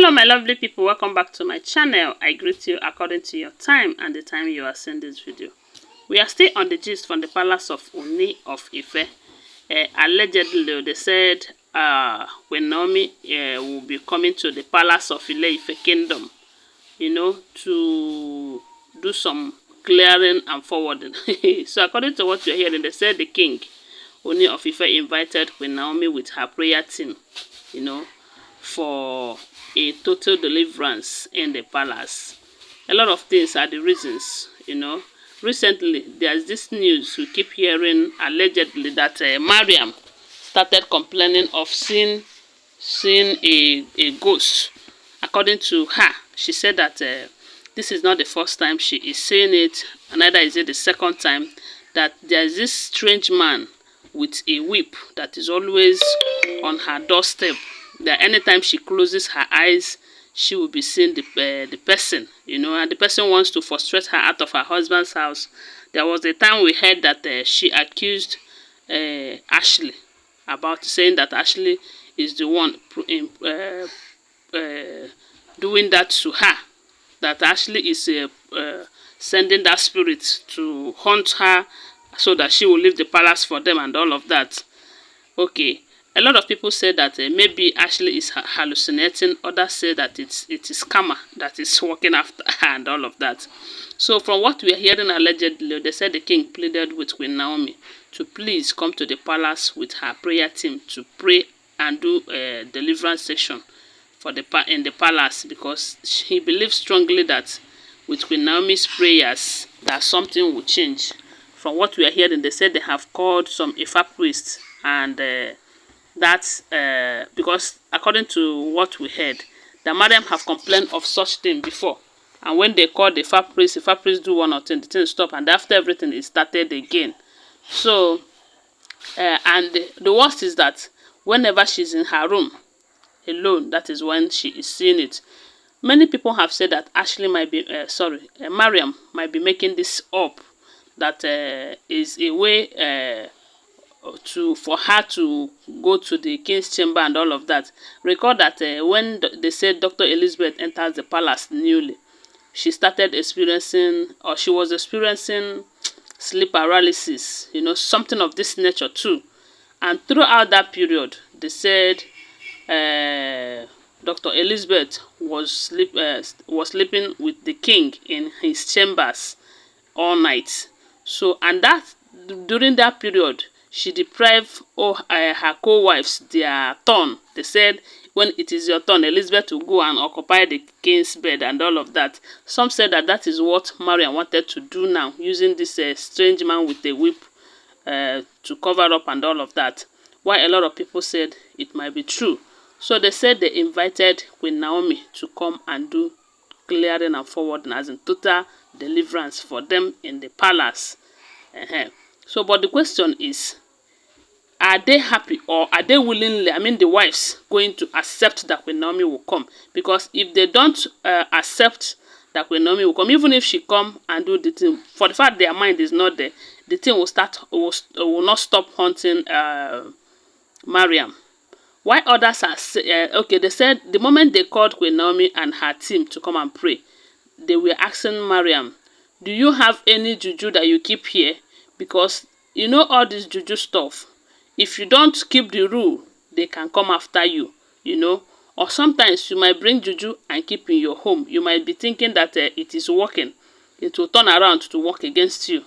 Hello my lovely people, welcome back to my channel. I greet you according to your time and the time you are seeing this video. We are still on the gist from the palace of Ooni of Ife. Allegedly they said Queen Naomi will be coming to the palace of Ile-Ife kingdom, you know, to do some clearing and forwarding. So according to what you're hearing, they said the king Ooni of Ife invited Queen Naomi with her prayer team, you know, for a total deliverance in the palace. A lot of things are the reasons, you know. Recently, there's this news we keep hearing allegedly that Mariam started complaining of seeing a ghost. According to her, she said that this is not the first time she is seeing it, and neither is it the second time, that there's this strange man with a whip that is always on her doorstep. That anytime she closes her eyes, she will be seeing the person, you know, and the person wants to frustrate her out of her husband's house. There was a time we heard that she accused Ashley about saying that Ashley is the one doing that to her, that Ashley is sending that spirit to haunt her so that she will leave the palace for them and all of that. Okay. A lot of people say that maybe Ashley is hallucinating. Others say that it is karma that is working after her and all of that. So from what we are hearing allegedly, they said the king pleaded with Queen Naomi to please come to the palace with her prayer team to pray and do a deliverance session for in the palace, because he believes strongly that with Queen Naomi's prayers that something will change. From what we are hearing, they said they have called some Ifa priests, and that's because according to what we heard, the Mariam have complained of such thing before, and when they called the Ifa priest do one or two, the thing stop, and after everything it started again. So and the worst is that whenever she's in her room alone, that is when she is seeing it. Many people have said that Ashley might be Mariam might be making this up, that is a way for her to go to the king's chamber and all of that. Recall that when they said Dr. Elizabeth enters the palace newly, she started experiencing, or she was experiencing, sleep paralysis, you know, something of this nature too. And throughout that period, they said Dr. Elizabeth was sleeping with the king in his chambers all night. So, and that during that period, she deprived her co-wives their turn. They said, when it is your turn, Elizabeth will go and occupy the king's bed and all of that. Some said that that is what Mariam wanted to do now, using this strange man with a whip to cover up and all of that. While a lot of people said it might be true. So they said they invited Queen Naomi to come and do clearing and forwarding, as in total deliverance for them in the palace. So, but the question is, are they happy, or are they willingly, I mean the wives, going to accept that Queen Naomi will come? Because if they don't accept that Queen Naomi will come, even if she come and do the thing, for the fact their mind is not there, the thing will not stop haunting Mariam. Why others are okay, they said the moment they called Queen Naomi and her team to come and pray, they were asking Mariam, do you have any juju that you keep here? Because you know all this juju stuff, if you don't keep the rule, they can come after you, you know. Or sometimes you might bring juju and keep in your home. You might be thinking that it is working. It will turn around to work against you.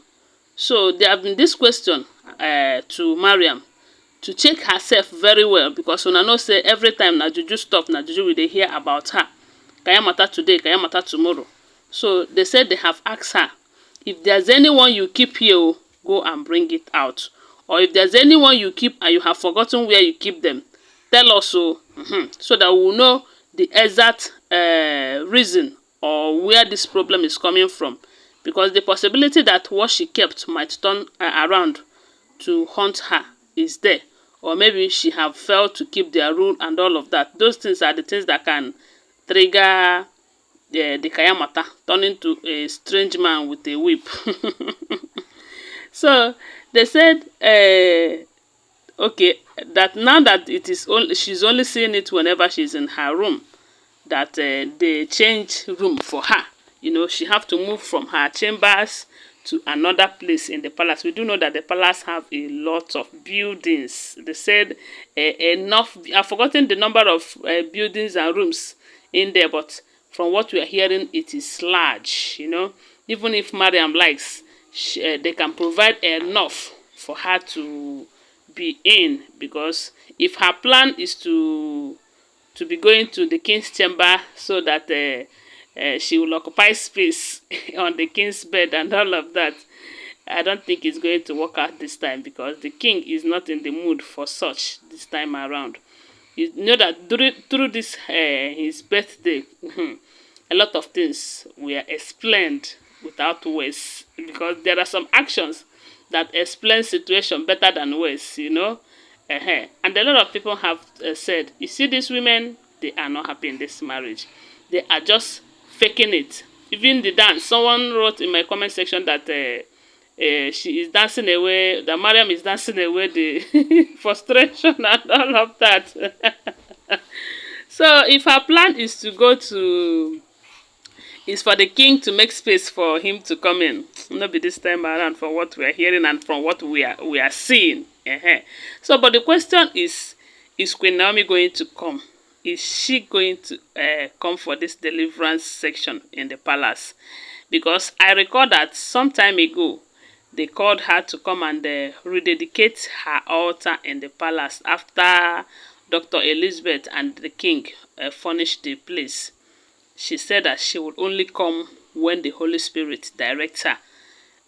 So there have been this question to Mariam to check herself very well, because una know say every time na juju stuff, na juju we dey hear about her. Kaya matter today, kaya matter tomorrow. So they said they have asked her, if there's anyone you keep here, go and bring it out. Or if there's anyone you keep and you have forgotten where you keep them, tell us so that we'll know the exact reason or where this problem is coming from. Because the possibility that what she kept might turn around to haunt her is there. Or maybe she have failed to keep their rule and all of that. Those things are the things that can trigger the Kayamata, turn into a strange man with a whip. So they said, okay, that now that it is only, she's only seeing it whenever she's in her room, that they change room for her. You know, she have to move from her chambers to another place in the palace. We do know that the palace have a lot of buildings. They said enough. I've forgotten the number of buildings and rooms in there, but from what we are hearing, it is large. You know, even if Mariam likes, they can provide enough for her to be in, because if her plan is to be going to the king's chamber so that she will occupy space on the king's bed and all of that, I don't think it's going to work out this time, because the king is not in the mood for such this time around. You know that through this his birthday, a lot of things were explained without words, because there are some actions that explain situation better than words, you know. And a lot of people have said, you see these women, they are not happy in this marriage. They are just faking it. Even the dance, someone wrote in my comment section that she is dancing away, that Mariam is dancing away the frustration and all of that. So if her plan is to go to, is for the king to make space for him to come in, not be this time around, from what we are hearing and from what we are seeing. So, but the question is Queen Naomi going to come? Is she going to come for this deliverance section in the palace? Because I recall that some time ago, they called her to come and rededicate her altar in the palace after Dr. Elizabeth and the king furnished the place. She said that she would only come when the Holy Spirit directs her.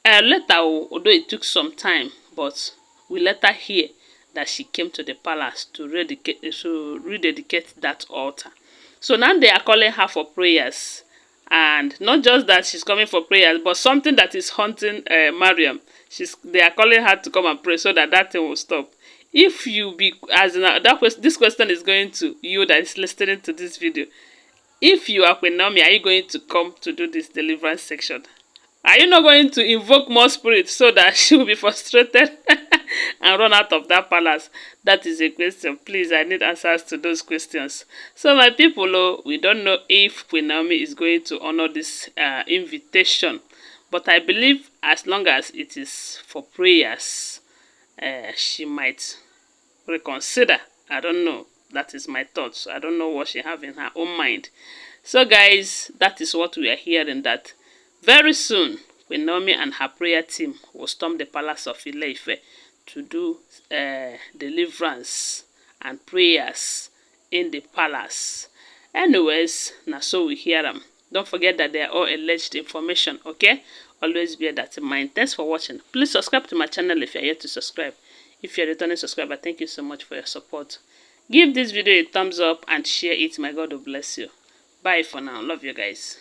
Later, although it took some time, but we later hear that she came to the palace to rededicate that altar. So now they are calling her for prayers. And not just that she's coming for prayers, but something that is haunting Mariam. They are calling her to come and pray so that that thing will stop. If you be, as in, this question is going to you that is listening to this video. If you are Queen Naomi, are you going to come to do this deliverance section? Are you not going to invoke more spirits so that she will be frustrated and run out of that palace? That is a question. Please, I need answers to those questions. So my people, we don't know if Queen Naomi is going to honor this invitation. But I believe as long as it is for prayers, she might reconsider. I don't know. That is my thoughts. I don't know what she have in her own mind. So guys, that is what we are hearing, that very soon Queen Naomi and her prayer team will storm the palace of Ife to do deliverance and prayers in the palace. Anyways, now so we hear them. Don't forget that they are all alleged information, okay? Always bear that in mind. Thanks for watching. Please subscribe to my channel if you are yet to subscribe. If you are a returning subscriber, thank you so much for your support. Give this video a thumbs up and share it. My God will bless you. Bye for now. Love you guys.